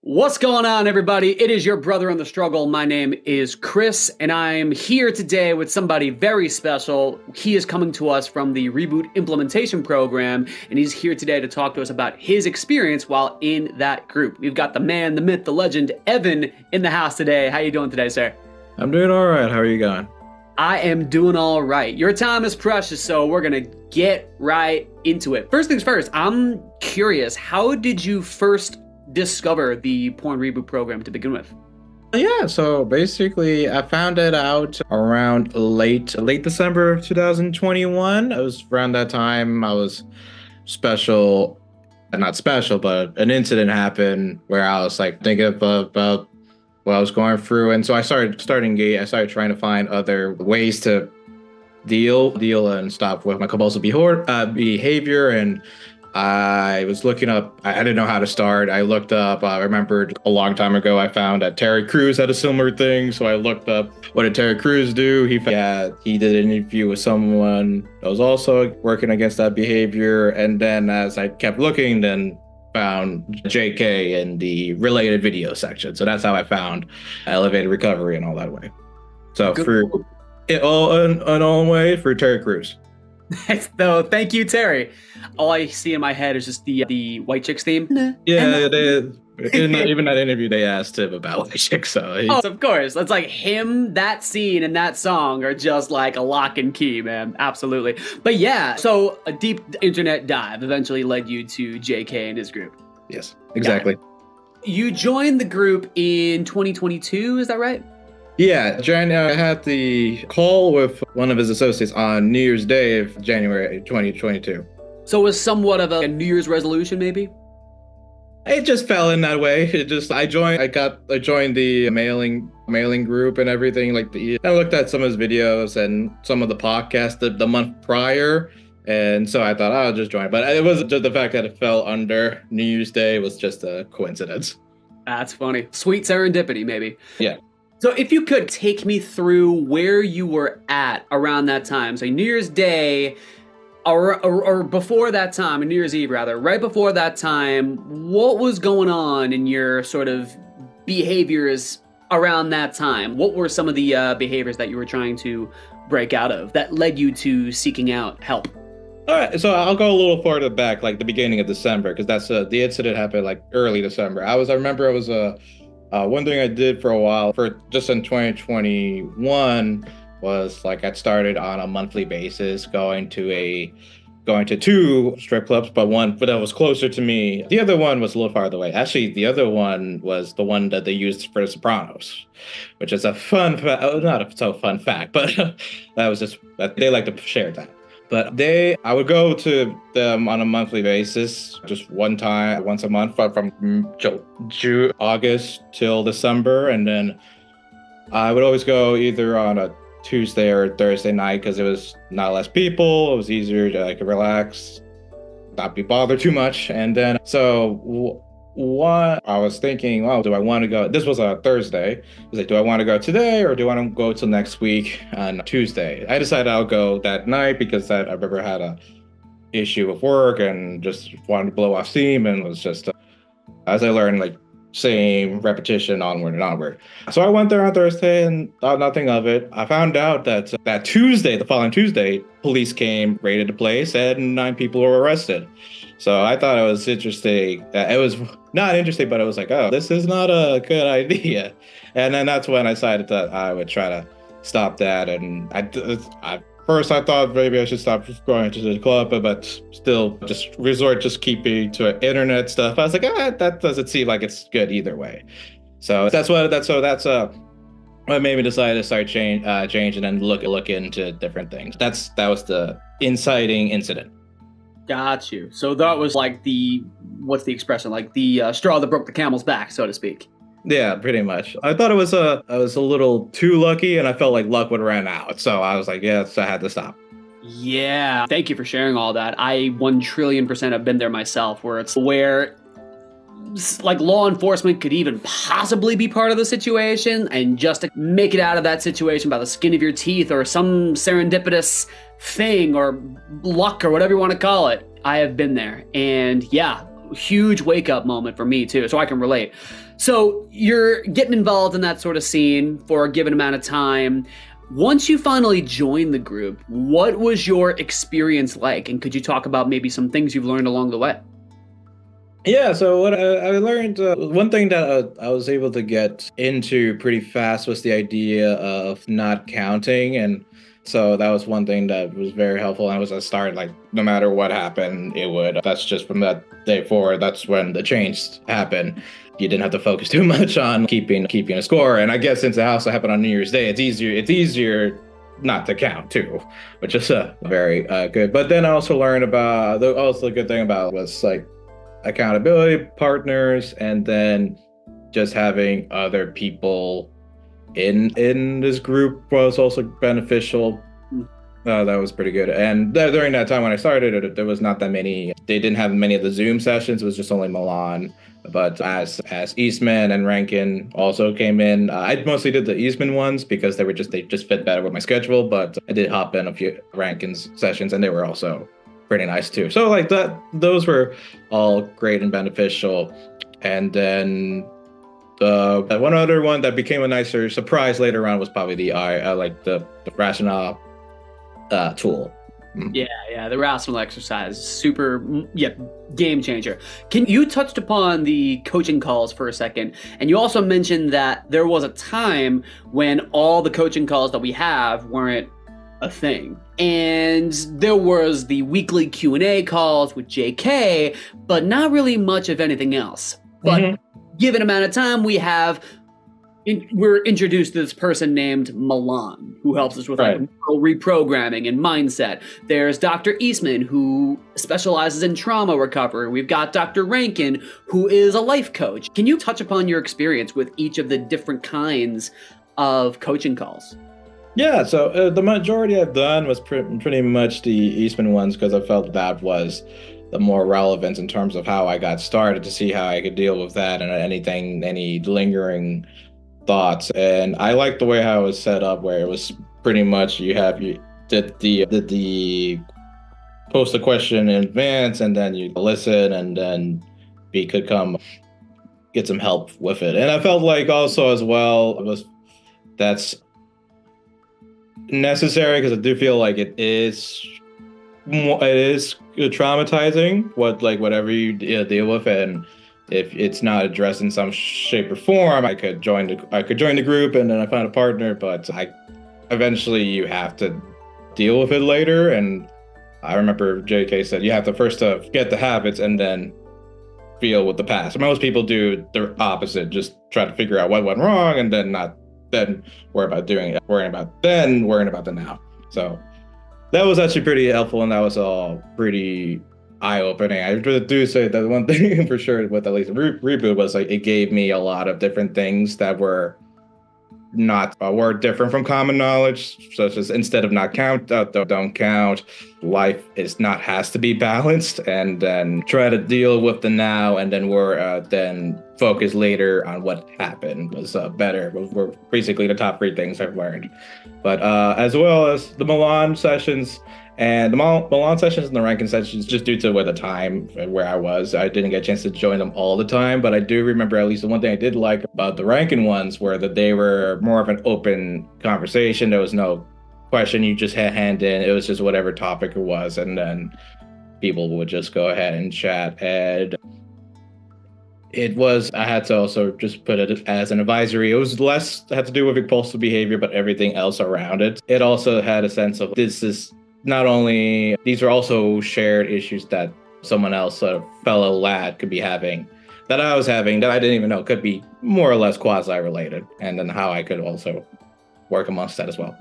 What's going on, everybody? It is your brother in the struggle. My name is Chris, and I'm here today with somebody very special. He is coming to us from the Reboot implementation program, and he's here today to talk to us about his experience while in that group. We've got the man, the myth, the legend, Evan, in the house today. How you doing today, sir? I'm doing all right. How are you going? I am doing all right. Your time is precious, so we're going to get right into it. First things first, I'm curious, how did you first discover the PornReboot program to begin with? Yeah, so basically I found it out around late December of 2021. It was around that time I was not special, but an incident happened where I was like thinking about what I was going through. And so I started trying to find other ways to deal and stop with my compulsive behavior. And I was looking up, I didn't know how to start. I looked up, I remembered a long time ago, I found that Terry Crews had a similar thing. So I looked up, what did Terry Crews do? He did an interview with someone that was also working against that behavior. And then as I kept looking, then found JK in the related video section. So that's how I found elevated recovery and all that way. So through Terry Crews. No, thank you, Terry. All I see in my head is just the White Chicks theme. Yeah, even that interview they asked him about White Chicks. So of course, it's like him, that scene, and that song are just like a lock and key, man. Absolutely. But yeah, so a deep internet dive eventually led you to JK and his group. Yes, exactly. You joined the group in 2022, is that right? Yeah, I had the call with one of his associates on New Year's Day of January 2022. So it was somewhat of a New Year's resolution, maybe? It just fell in that way. I joined the mailing group and everything. I looked at some of his videos and some of the podcasts the month prior, and so I thought I'll just join. But it was just the fact that it fell under New Year's Day was just a coincidence. That's funny. Sweet serendipity, maybe. Yeah. So if you could take me through where you were at around that time, so New Year's Day, or before that time, New Year's Eve rather, right before that time, what was going on in your sort of behaviors around that time? What were some of the behaviors that you were trying to break out of that led you to seeking out help? All right, so I'll go a little farther back, like the beginning of December, because that's the incident happened like early December. I remember one thing I did for a while, just in 2021, was like I started on a monthly basis going to two strip clubs, but that was closer to me. The other one was a little farther away. Actually, the other one was the one that they used for The Sopranos, which is a not a so fun fact, but that was just that they like to share that. But I would go to them on a monthly basis, just once a month from August till December. And then I would always go either on a Tuesday or Thursday night because it was not less people. It was easier to relax, not be bothered too much. And then, so what I was thinking, well, do I want to go? This was a Thursday. I was like, do I want to go today or do I want to go till next week on Tuesday? I decided I'll go that night because I've ever had a issue with work and just wanted to blow off steam, and was just, as I learned, same repetition onward and onward. So I went there on Thursday and thought nothing of it. I found out that the following Tuesday, police came, raided the place, and 9 people were arrested. So I thought it was interesting. It was not interesting, but it was like, oh, this is not a good idea. And then that's when I decided that I would try to stop that. And first I thought maybe I should stop going to the club, but still just keeping to internet stuff. I was like, that doesn't seem like it's good either way. So that's what made me decide to start changing and look into different things. That was the inciting incident. Got you. So that was like what's the expression? Like the straw that broke the camel's back, so to speak. Yeah, pretty much. I thought I was a little too lucky, and I felt like luck would run out. So I was like, yes, I had to stop. Yeah. Thank you for sharing all that. I 1,000,000,000% have been there myself, where like law enforcement could even possibly be part of the situation, and just to make it out of that situation by the skin of your teeth or some serendipitous thing or luck or whatever you want to call it. I have been there, and yeah, huge wake up moment for me too, so I can relate. So you're getting involved in that sort of scene for a given amount of time. Once you finally joined the group, what was your experience like? And could you talk about maybe some things you've learned along the way? Yeah, so what I learned, one thing that I was able to get into pretty fast was the idea of not counting. And so that was one thing that was very helpful. And it was a start, like, no matter what happened, that's just from that day forward, that's when the change happened. You didn't have to focus too much on keeping a score. And I guess since it also happened on New Year's Day, it's easier not to count too, which is very good. But then I also learned about, also the good thing about was like accountability partners, and then just having other people in this group was also beneficial. That was pretty good. And during that time when I started, there was not that many. They didn't have many of the Zoom sessions. It was just only Milan. But as Eastman and Rankin also came in, I mostly did the Eastman ones because they just fit better with my schedule. But I did hop in a few Rankin's sessions, and they were also pretty nice too. So like that, those were all great and beneficial. And then one other one that became a nicer surprise later on was probably the rationale tool. Yeah, the rational exercise, super, game changer. You touched upon the coaching calls for a second, and you also mentioned that there was a time when all the coaching calls that we have weren't a thing. And there was the weekly Q&A calls with JK, but not really much of anything else. But given amount of time, we're introduced to this person named Milan, who helps us with like reprogramming and mindset. There's Dr. Eastman, who specializes in trauma recovery. We've got Dr. Rankin, who is a life coach. Can you touch upon your experience with each of the different kinds of coaching calls? Yeah, so the majority I've done was pretty much the Eastman ones because I felt that was the more relevant in terms of how I got started, to see how I could deal with that and any lingering thoughts. And I like the way how it was set up, where it was pretty much you did the post a question in advance, and then you listen, and then we could come get some help with it. And I felt like also as well that's necessary, because I do feel like it is traumatizing whatever you deal with, and if it's not addressed in some shape or form, I could join the group and then I find a partner, but eventually you have to deal with it later. And I remember JK said you have to first get the habits and then deal with the past. Most people do the opposite, just try to figure out what went wrong and then worrying about the now. So that was actually pretty helpful, and that was all pretty eye-opening. I do say that one thing for sure with at least Reboot was like it gave me a lot of different things that were different from common knowledge, such as instead of not count, don't count. Life has to be balanced, and then try to deal with the now, and then focus later on what happened was better. Were basically the top three things I've learned. But as well as the Milan sessions. And the Milan sessions and the Rankin sessions, just due to the time where I didn't get a chance to join them all the time. But I do remember at least the one thing I did like about the Rankin ones were that they were more of an open conversation. There was no question you just hand in. It was just whatever topic it was. And then people would just go ahead and chat. And I had to also just put it as an advisory. It was less had to do with impulsive behavior, but everything else around it. It also had a sense of these are also shared issues that someone else, a fellow lad, could be having, that I was having, that I didn't even know could be more or less quasi-related, and then how I could also work amongst that as well.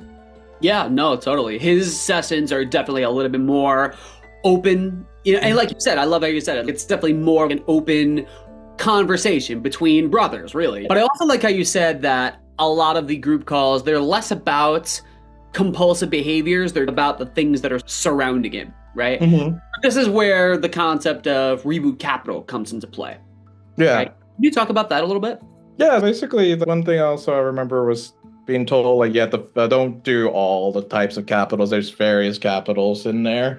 Yeah, no, totally. His sessions are definitely a little bit more open, and like you said, I love how you said it. It's definitely more of an open conversation between brothers, really. But I also like how you said that a lot of the group calls, they're less about compulsive behaviors, they're about the things that are surrounding him, right? This is where the concept of reboot capital comes into play. Yeah. Right? Can you talk about that a little bit? Yeah, basically the one thing also I remember was being told don't do all the types of capitals. There's various capitals in there,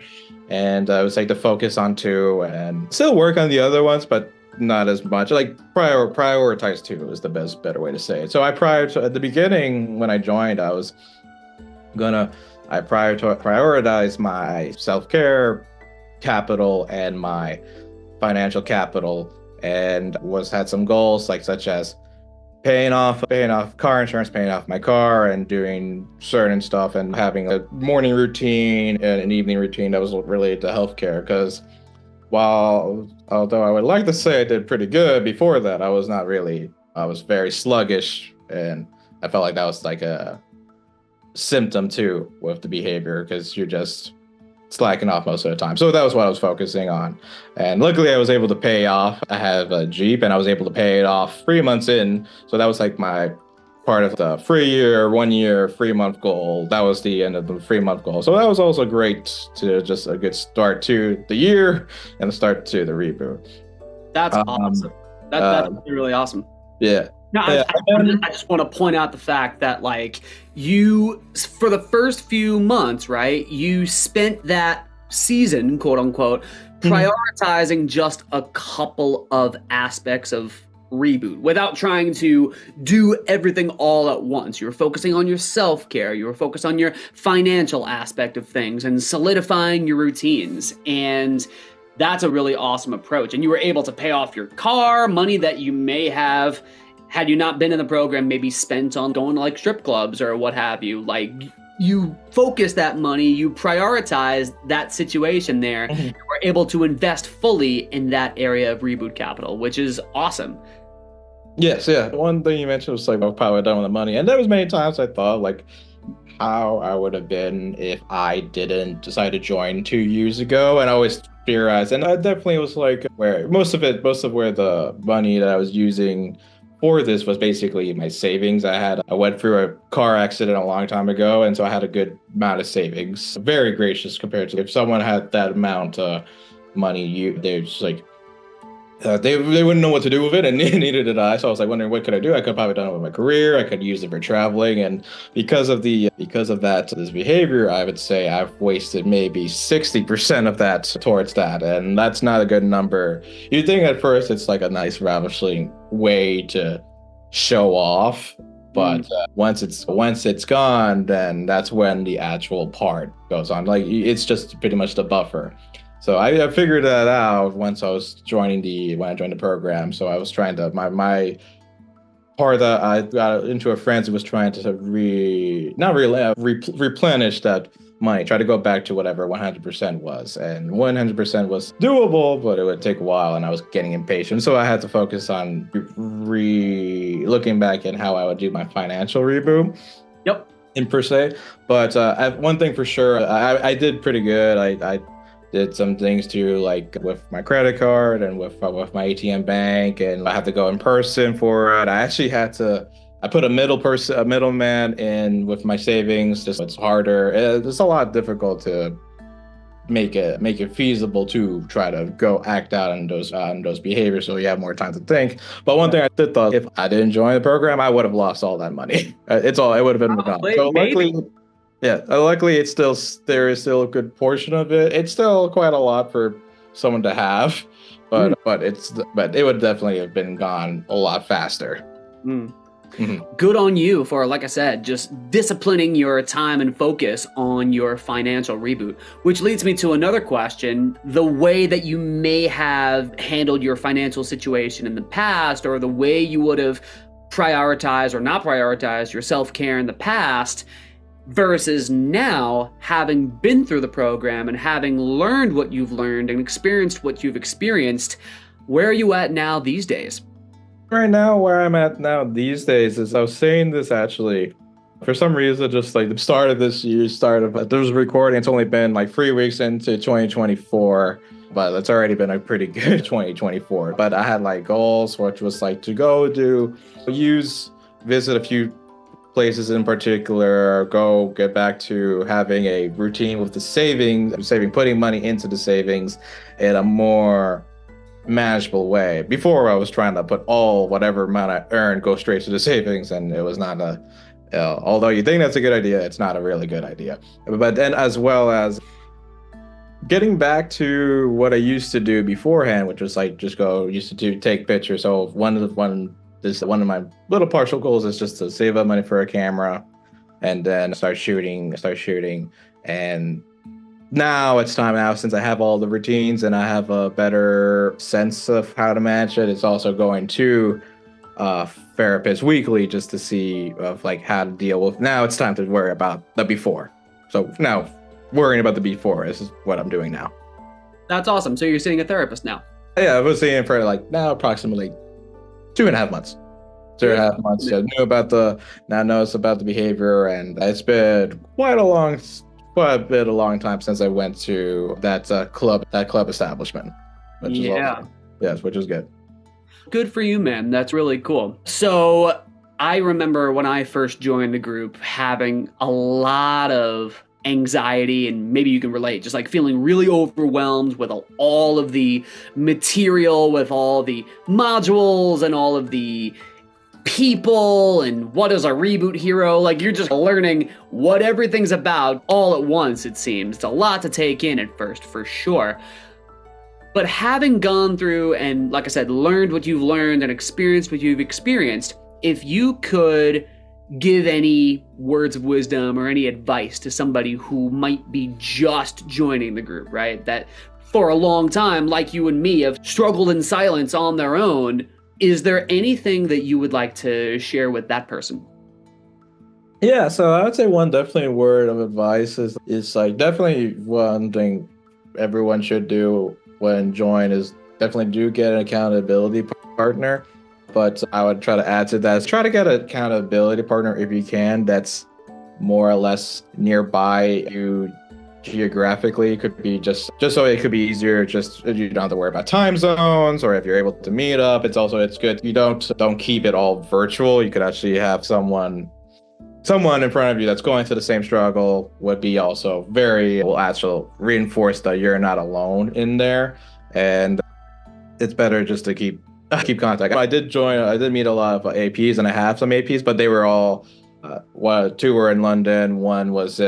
and I would say to focus on two and still work on the other ones, but not as much. Like prioritize too is the better way to say it. So at the beginning when I joined, I prioritize my self-care capital and my financial capital, and had some goals like such as paying off car insurance, paying off my car, and doing certain stuff, and having a morning routine and an evening routine that was related to healthcare. Because although I would like to say I did pretty good before that, I was very sluggish, and I felt like that was like a symptom too with the behavior, because you're just slacking off most of the time. So that was what I was focusing on. And luckily I was able to pay off. I have a Jeep and I was able to pay it off 3 months in. So that was like my part of the 1 year, 3 month goal. That was the end of the 3 month goal. So that was also great, to just a good start to the year and the start to the reboot. That's awesome. That's really awesome. Yeah. No, I just want to point out the fact that, like, you, for the first few months, right, you spent that season, quote unquote, prioritizing just a couple of aspects of Reboot without trying to do everything all at once. You were focusing on your self-care, you were focused on your financial aspect of things and solidifying your routines. And that's a really awesome approach. And you were able to pay off your car, money that you may have, had you not been in the program, maybe spent on going to like strip clubs or what have you. Like, you focus that money, you prioritize that situation there, you were able to invest fully in that area of Reboot capital, which is awesome. Yes, yeah. One thing you mentioned was like, what I would have done with the money. And there was many times I thought like how I would have been if I didn't decide to join 2 years ago. And I always theorized, and I definitely was like, where most of where the money that I was using for this was basically my savings. I went through a car accident a long time ago, and so I had a good amount of savings. Very gracious compared to if someone had that amount of money, they're just like, they wouldn't know what to do with it, and neither did I. So I was like wondering, what could I do? I could have probably done it with my career. I could use it for traveling, and because of this behavior, I would say I've wasted maybe 60% of that towards that, and that's not a good number. You'd think at first it's like a nice ravishing way to show off, but once it's gone, then that's when the actual part goes on. Like, it's just pretty much the buffer. So I figured that out once I joined the program. So I was trying to, my part that I got into a frenzy was trying to replenish that money, try to go back to whatever 100% was. And 100% was doable, but it would take a while, and I was getting impatient. So I had to focus on looking back at how I would do my financial reboot. Yep. In per se. But one thing for sure, I did pretty good. I did some things too, like with my credit card and with my ATM bank, and I had to go in person for it. I put a middleman in with my savings. Just it's harder. It's a lot difficult to make it feasible to try to go act out on those behaviors, so you have more time to think. But one thing I did thought, if I didn't join the program, I would have lost all that money. It would have been gone. So luckily, there is still a good portion of it. It's still quite a lot for someone to have, but it would definitely have been gone a lot faster. Good on you for, like I said, just disciplining your time and focus on your financial reboot, which leads me to another question. The way that you may have handled your financial situation in the past, or the way you would have prioritized or not prioritized your self-care in the past, versus now, having been through the program and having learned what you've learned and experienced what you've experienced, where are you at now these days? Right now, where I'm at now these days is, I was saying this actually, for some reason, just like the start of this year, there was a recording, it's only been like 3 weeks into 2024, but it's already been a pretty good 2024. But I had like goals, which was like to visit a few places in particular, get back to having a routine with the putting money into the savings in a more manageable way. Before, I was trying to put whatever amount I earned go straight to the savings, and it was not although you think that's a good idea, it's not a really good idea. But then, as well as getting back to what I used to do beforehand, which was like used to take pictures. So one of my little partial goals is just to save up money for a camera and then start shooting. And now it's time now, since I have all the routines and I have a better sense of how to manage it. It's also going to therapist weekly just to see of like how to deal with. Now it's time to worry about the before. So now worrying about the before is what I'm doing now. That's awesome. So you're seeing a therapist now? Yeah, I was seeing for like now approximately 2.5 months. 2.5 months. Yeah, now know it's about the behavior, and it's been quite a long time since I went to that club establishment. Which is awesome. Yes, which is good. Good for you, man. That's really cool. So I remember when I first joined the group having a lot of anxiety, and maybe you can relate, just like feeling really overwhelmed with all of the material, with all the modules and all of the people, and what is a reboot hero. Like, you're just learning what everything's about all at once, it seems. It's a lot to take in at first, for sure. But having gone through and, like I said, learned what you've learned and experienced what you've experienced, if you could give any words of wisdom or any advice to somebody who might be just joining the group, right? That for a long time, like you and me, have struggled in silence on their own, is there anything that you would like to share with that person? Yeah, so I would say one definitely word of advice is like definitely one thing everyone should do when join is definitely do get an accountability partner. But I would try to add to that is try to get an accountability partner if you can that's more or less nearby you geographically. It could be just so it could be easier, just you don't have to worry about time zones, or if you're able to meet up, it's good you don't keep it all virtual. You could actually have someone in front of you that's going through the same struggle would be also will actually reinforce that you're not alone in there. And it's better just to keep contact. I did meet a lot of APs, and I have some APs, but they were all two were in London. One was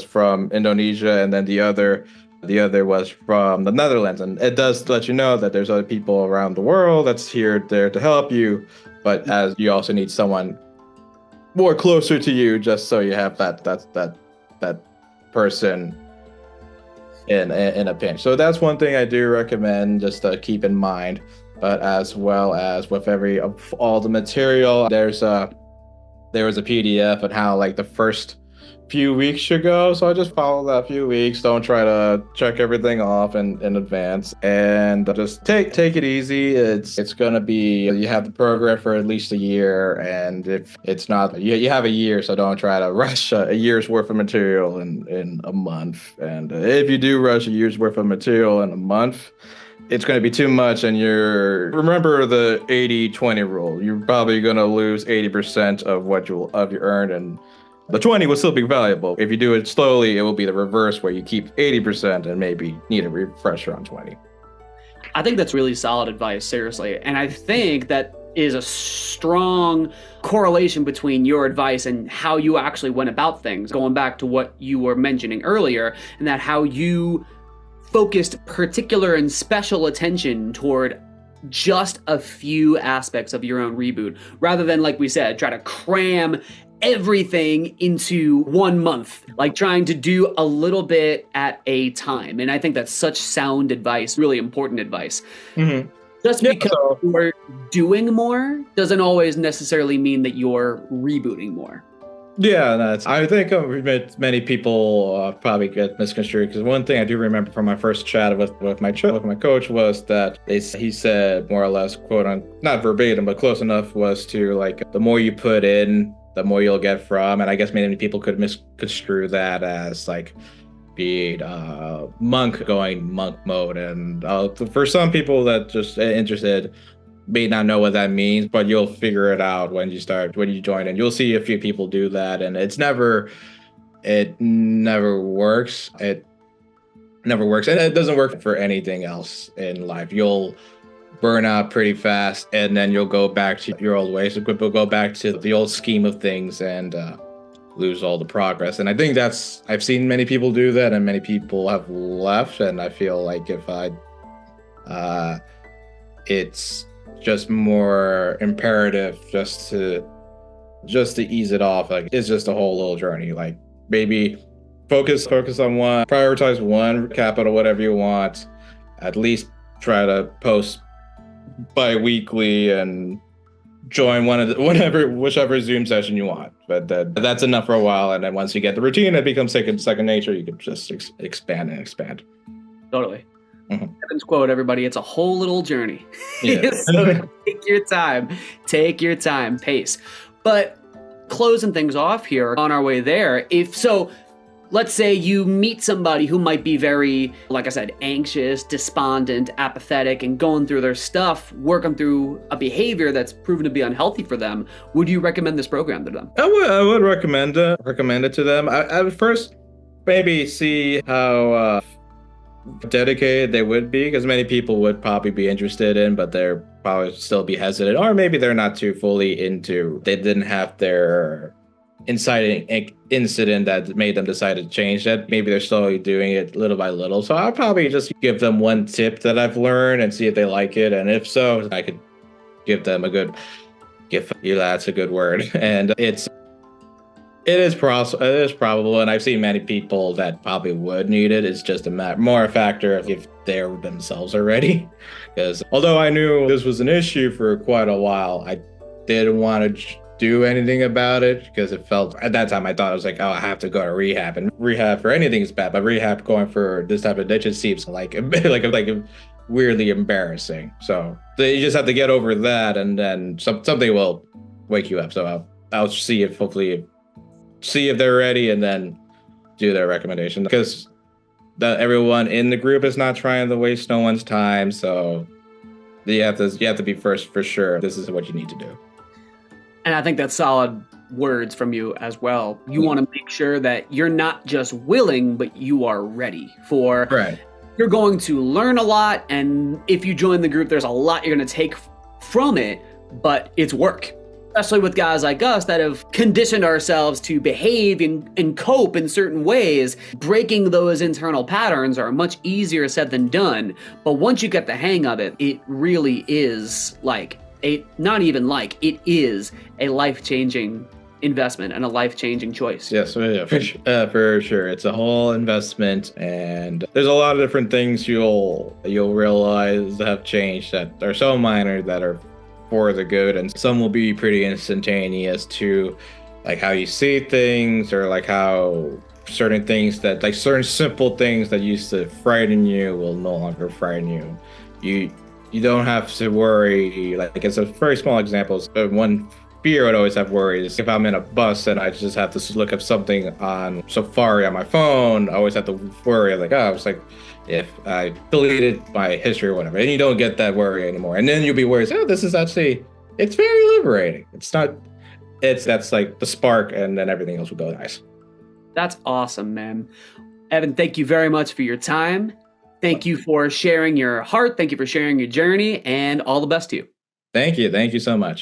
from Indonesia, and then the other was from the Netherlands. And it does let you know that there's other people around the world that's there to help you, but as you also need someone more closer to you, just so you have that person in a pinch. So that's one thing I do recommend just to keep in mind. But as well as with all the material, there was a PDF on how like the first few weeks should go. So I just follow that few weeks. Don't try to check everything off in advance, and just take it easy. It's gonna be, you have the program for at least a year, and if it's not, you have a year, so don't try to rush a year's worth of material in a month. And if you do rush a year's worth of material in a month, it's going to be too much, and remember the 80-20 rule. You're probably going to lose 80% of what you earn, and the 20 will still be valuable. If you do it slowly, it will be the reverse, where you keep 80% and maybe need a refresher on 20. I think that's really solid advice, seriously. And I think that is a strong correlation between your advice and how you actually went about things, going back to what you were mentioning earlier, and that how you focused particular and special attention toward just a few aspects of your own reboot, rather than, like we said, try to cram everything into 1 month, like trying to do a little bit at a time. And I think that's such sound advice, really important advice. Mm-hmm. Just because you're doing more doesn't always necessarily mean that you're rebooting more. Yeah, I think many people probably get misconstrued, because one thing I do remember from my first chat with my coach was that he said, more or less, quote on, not verbatim, but close enough, was to like, the more you put in, the more you'll get from. And I guess many people could misconstrue that as like being monk mode. And for some people that just interested may not know what that means, but you'll figure it out when you join, and you'll see a few people do that, and it never works. It never works, and it doesn't work for anything else in life. You'll burn out pretty fast, and then you'll go back to your old ways. We'll go back to the old scheme of things, and lose all the progress. And I think I've seen many people do that, and many people have left. And I feel like it's just more imperative just to ease it off. Like, it's just a whole little journey. Like, maybe focus on one, prioritize one capital, whatever you want. At least try to post bi-weekly and join whichever Zoom session you want. But that's enough for a while. And then once you get the routine, it becomes second nature. You can just expand and expand. Totally. Evan's quote, everybody, it's a whole little journey. Yeah. So take your time, pace. But closing things off here on our way there, let's say you meet somebody who might be very, like I said, anxious, despondent, apathetic, and going through their stuff, working through a behavior that's proven to be unhealthy for them. Would you recommend this program to them? I would recommend it to them. I would first maybe see how dedicated they would be, because many people would probably be interested in, but they're probably still be hesitant, or maybe they're not too fully into. They didn't have their inciting incident that made them decide to change that. Maybe they're slowly doing it little by little. So I'll probably just give them one tip that I've learned and see if they like it, and if so, I could give them a good gift. Yeah, that's a good word. And it is probable, and I've seen many people that probably would need it. It's just more a factor of if they're themselves are ready. Because although I knew this was an issue for quite a while, I didn't want to do anything about it, because it felt, at that time, I thought I was like, oh, I have to go to rehab, and rehab for anything is bad, but rehab going for this type of addiction seems like weirdly embarrassing. So you just have to get over that, and then something will wake you up. So I'll see if they're ready, and then do their recommendation, because everyone in the group is not trying to waste no one's time. So you have to be first for sure. This is what you need to do. And I think that's solid words from you as well. You want to make sure that you're not just willing, but you are ready for. Right. You're going to learn a lot, and if you join the group, there's a lot you're going to take from it, but it's work. Especially with guys like us that have conditioned ourselves to behave and cope in certain ways. Breaking those internal patterns are much easier said than done. But once you get the hang of it, it really is it is a life-changing investment and a life-changing choice. Yes, yeah, for sure. It's a whole investment, and there's a lot of different things you'll realize have changed that are so minor that are for the good, and some will be pretty instantaneous to like how you see things, or like how certain things that like certain simple things that used to frighten you will no longer frighten you. You don't have to worry. Like, it's a very small example. One fear I'd always have worries if I'm in a bus and I just have to look up something on Safari on my phone. I always have to worry if I deleted my history or whatever, and you don't get that worry anymore. And then you'll be worried, this is actually, it's very liberating. That's like the spark, and then everything else will go nice. That's awesome, man. Evan, thank you very much for your time. Thank you for sharing your heart. Thank you for sharing your journey, and all the best to you. Thank you. Thank you so much.